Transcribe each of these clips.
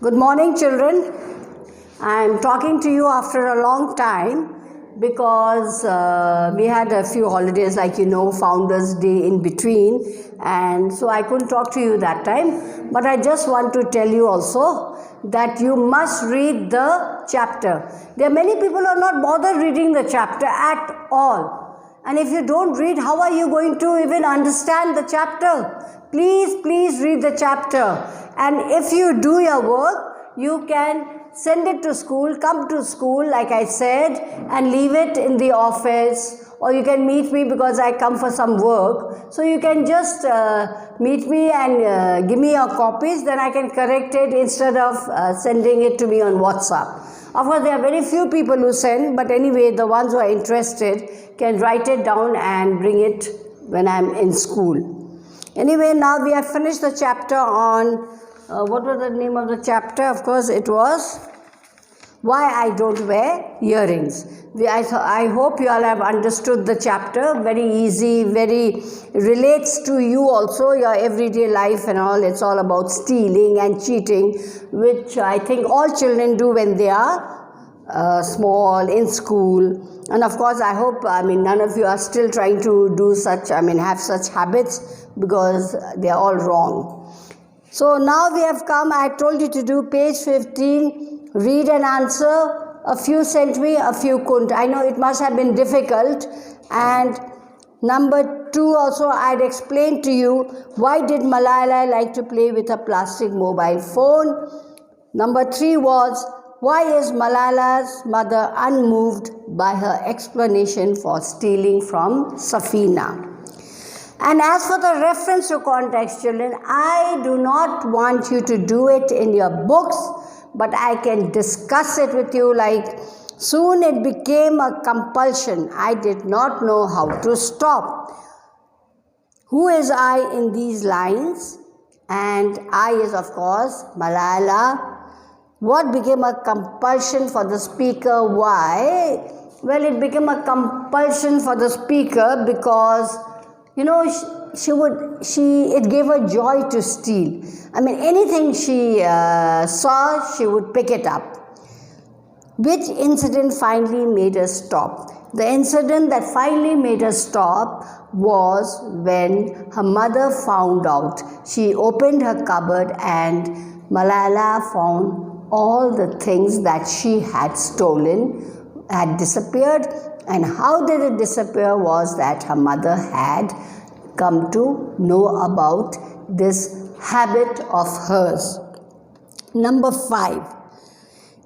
Good morning, children. I am talking to you after a long time because we had a few holidays, like Founders Day in between, and so I couldn't talk to you that time. But I just want to tell you also that you must read the chapter. There are many people who are not bothered reading the chapter at all. And if you don't read, how are you going to even understand the chapter? Please read the chapter. And if you do your work, you can send it to school, come to school like I said, and leave it in the office, or you can meet me because I come for some work. So you can just meet me and give me your copies, then I can correct it instead of sending it to me on WhatsApp. Of course, there are very few people who send, but anyway, the ones who are interested can write it down and bring it when I'm in school. Anyway, now we have finished the chapter on, what was the name of the chapter? Of course, it was Why I Don't Wear Earrings. I hope you all have understood the chapter. Very easy, very relates to you also, your everyday life and all. It's all about stealing and cheating, which I think all children do when they are small, in school. And of course, I hope, none of you are still trying to do such, have such habits, because they are all wrong. So now we have come, I told you to do page 15, read and answer. A few sent me, a few couldn't. I know it must have been difficult. And number 2 also, I had explained to you, why did Malala like to play with a plastic mobile phone? Number 3 was, why is Malala's mother unmoved by her explanation for stealing from Safina? And as for the reference to context, children, I do not want you to do it in your books, but I can discuss it with you. Like, soon it became a compulsion. I did not know how to stop. Who is I in these lines? And I is, of course, Malala. What became a compulsion for the speaker? Why? Well, it became a compulsion for the speaker because it gave her joy to steal. Anything she saw, she would pick it up. Which incident finally made her stop? The incident that finally made her stop was when her mother found out. She opened her cupboard and Malala found all the things that she had stolen had disappeared. And how did it disappear was that her mother had come to know about this habit of hers. Number 5.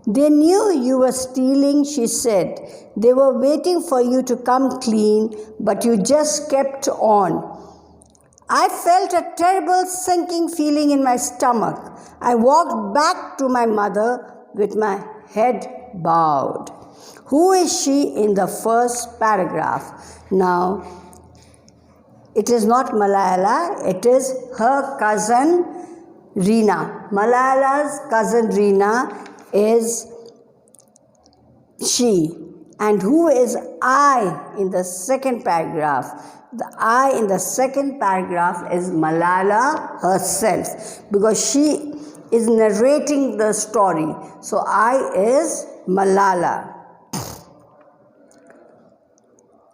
They knew you were stealing, she said. They were waiting for you to come clean, but you just kept on. I felt a terrible sinking feeling in my stomach. I walked back to my mother with my head bowed. Who is she in the first paragraph? Now, it is not Malala, it is her cousin Reena. Malala's cousin Reena is she. And who is I in the second paragraph? The I in the second paragraph is Malala herself, because she is narrating the story. So I is Malala.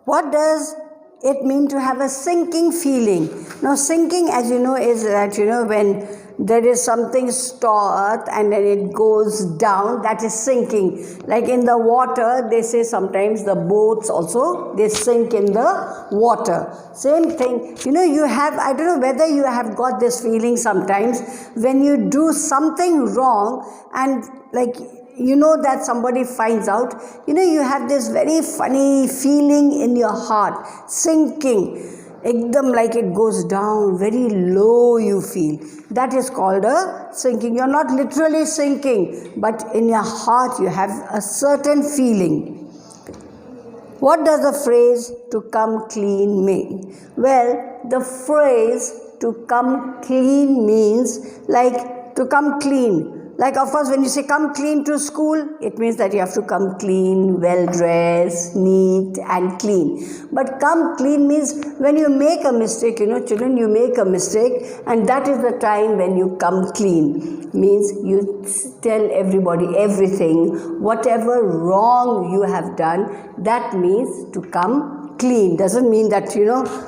What does it mean to have a sinking feeling? Now, sinking, as you know, is that, when there is something stored and then it goes down, that is sinking. Like in the water, they say sometimes the boats also, they sink in the water. Same thing. You have, I don't know whether you have got this feeling sometimes when you do something wrong and that somebody finds out, you have this very funny feeling in your heart, sinking, ekdam, like it goes down, very low you feel. That is called a sinking. You're not literally sinking, but in your heart you have a certain feeling. What does the phrase to come clean mean? Well, the phrase to come clean means like to come clean. Like, of course, when you say come clean to school, it means that you have to come clean, well-dressed, neat and clean. But come clean means when you make a mistake, children, you make a mistake, and that is the time when you come clean. Means you tell everybody everything, whatever wrong you have done, that means to come clean. Doesn't mean that,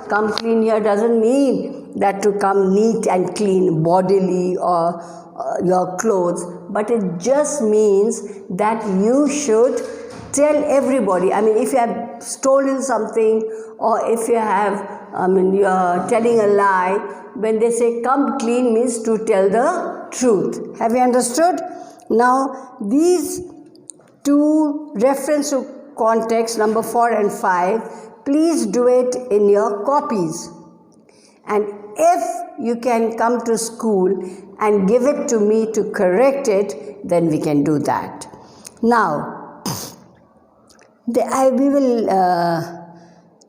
come clean here doesn't mean that to come neat and clean bodily or your clothes, but it just means that you should tell everybody. I mean, if you have stolen something, or if you have, you are telling a lie, when they say come clean means to tell the truth. Have you understood? Now, these two reference to context, number 4 and 5, please do it in your copies. And if you can come to school and give it to me to correct it, then we can do that. Now, we will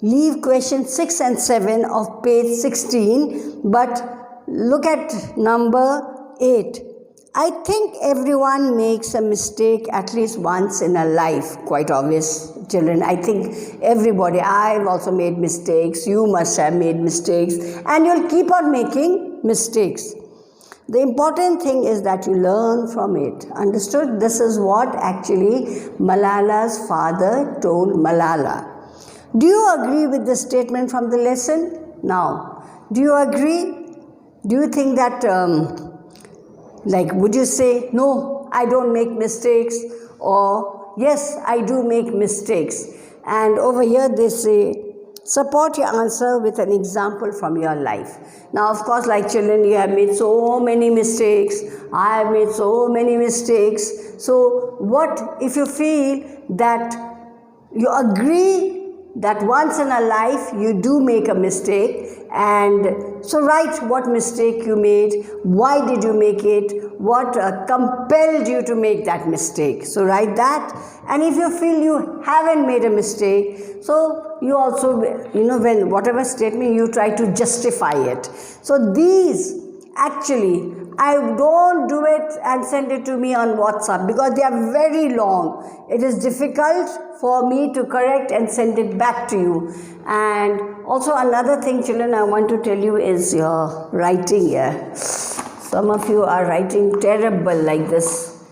leave question 6 and 7 of page 16, but look at number 8. I think everyone makes a mistake at least once in a life. Quite obvious, children. I think everybody, I've also made mistakes, you must have made mistakes, and you'll keep on making mistakes. The important thing is that you learn from it. Understood? This is what actually Malala's father told Malala. Do you agree with the statement from the lesson? Now, do you agree? Do you think that, would you say, no, I don't make mistakes, or yes, I do make mistakes? And over here they say, support your answer with an example from your life. Now, of course, like children, you have made so many mistakes. I have made so many mistakes. So, what if you feel that you agree that once in a life you do make a mistake, and so write what mistake you made, why did you make it, what compelled you to make that mistake. So write that. And if you feel you haven't made a mistake, so you also, when whatever statement you try to justify it. So these actually, I don't do it and send it to me on WhatsApp because they are very long. It is difficult for me to correct and send it back to you. And also another thing, children, I want to tell you is your writing here. Some of you are writing terrible like this.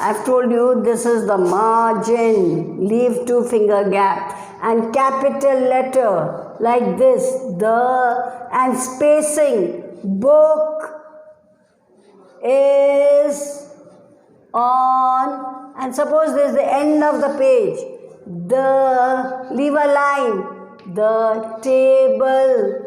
I've told you this is the margin, leave 2 finger gap, and capital letter like this, the, and spacing, book is on, and suppose this is the end of the page, the, leave a line, the table,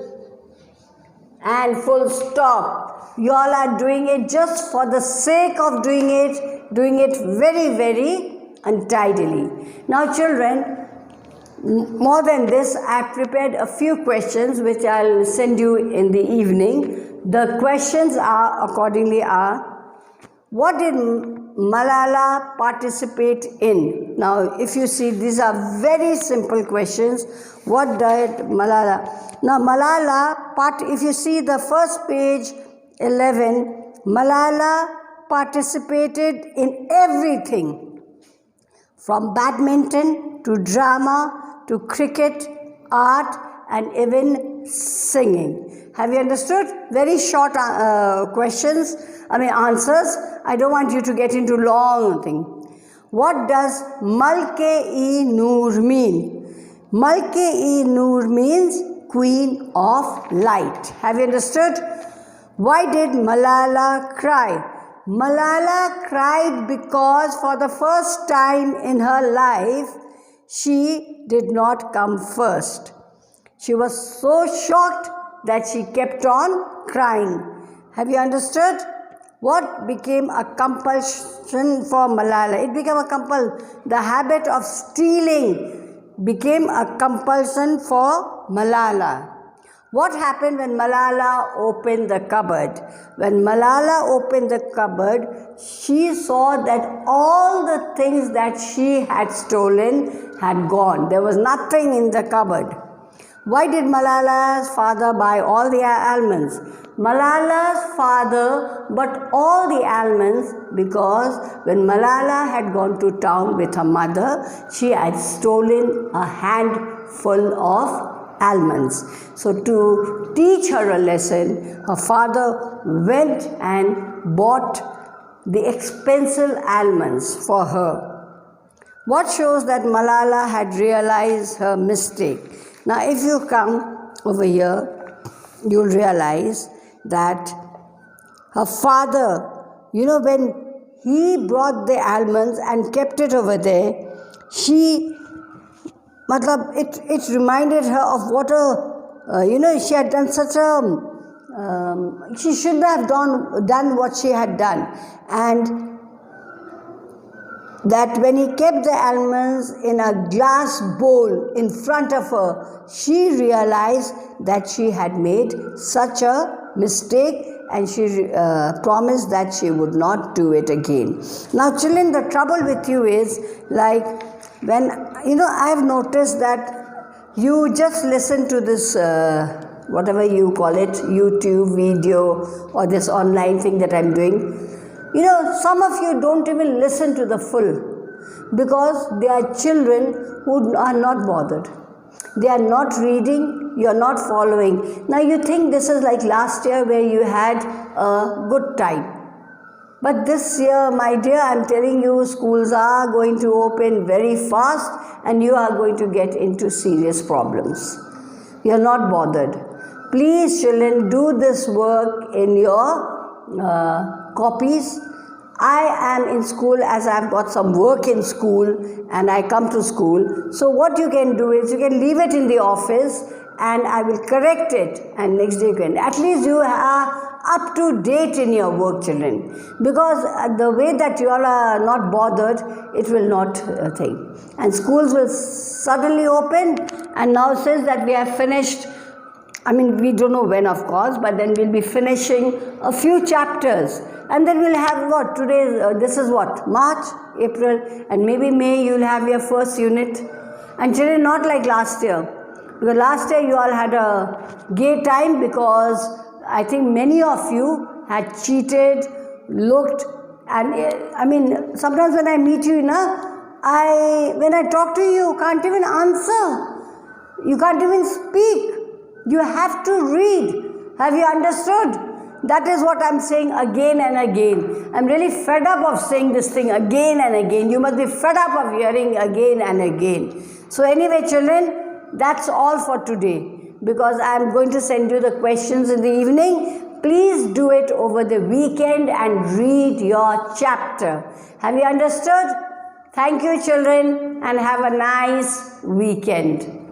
and full stop. You all are doing it just for the sake of doing it very, very untidily. Now children, more than this, I have prepared a few questions which I'll send you in the evening. The questions accordingly are, what did Malala participate in? Now, if you see, these are very simple questions. What did Malala? Now, Malala, if you see the first page, 11, Malala participated in everything, from badminton to drama to cricket, art, and even singing. Have you understood? Very short answers. I don't want you to get into long thing. What does Malke-e-Noor mean? Malke-e-Noor means Queen of Light. Have you understood? Why did Malala cry? Malala cried because for the first time in her life, she did not come first. She was so shocked that she kept on crying. Have you understood? What became a compulsion for Malala? It became a compulsion. The habit of stealing became a compulsion for Malala. What happened when Malala opened the cupboard? When Malala opened the cupboard, she saw that all the things that she had stolen had gone. There was nothing in the cupboard. Why did Malala's father buy all the almonds? Malala's father bought all the almonds because when Malala had gone to town with her mother, she had stolen a handful of almonds. So to teach her a lesson, her father went and bought the expensive almonds for her. What shows that Malala had realized her mistake? Now if you come over here, you'll realize that her father, when he brought the almonds and kept it over there, it reminded her of what she had done such a, she shouldn't have done what she had done. And that when he kept the almonds in a glass bowl in front of her, she realized that she had made such a mistake, and she promised that she would not do it again. Now children, the trouble with you is, like, when, I have noticed that you just listen to this, whatever you call it, YouTube video or this online thing that I'm doing. Some of you don't even listen to the full because they are children who are not bothered. They are not reading, you are not following. Now you think this is like last year where you had a good time. But this year, my dear, I'm telling you, schools are going to open very fast and you are going to get into serious problems. You are not bothered. Please, children, do this work in your copies. I am in school as I've got some work in school and I come to school. So what you can do is you can leave it in the office and I will correct it, and next day you can. At least you are up to date in your work, children. Because the way that you all are not bothered, it will not think. And schools will suddenly open, and now since that we have finished, we don't know when, of course, but then we'll be finishing a few chapters. And then we'll have what? Today, this is what? March, April, and maybe May, you'll have your first unit. And children, not like last year. Because last year you all had a gay time because I think many of you had cheated, looked, and sometimes when I meet you, when I talk to you, you can't even answer. You can't even speak. You have to read. Have you understood? That is what I'm saying again and again. I'm really fed up of saying this thing again and again. You must be fed up of hearing again and again. So anyway, children, that's all for today. Because I'm going to send you the questions in the evening. Please do it over the weekend and read your chapter. Have you understood? Thank you, children, and have a nice weekend.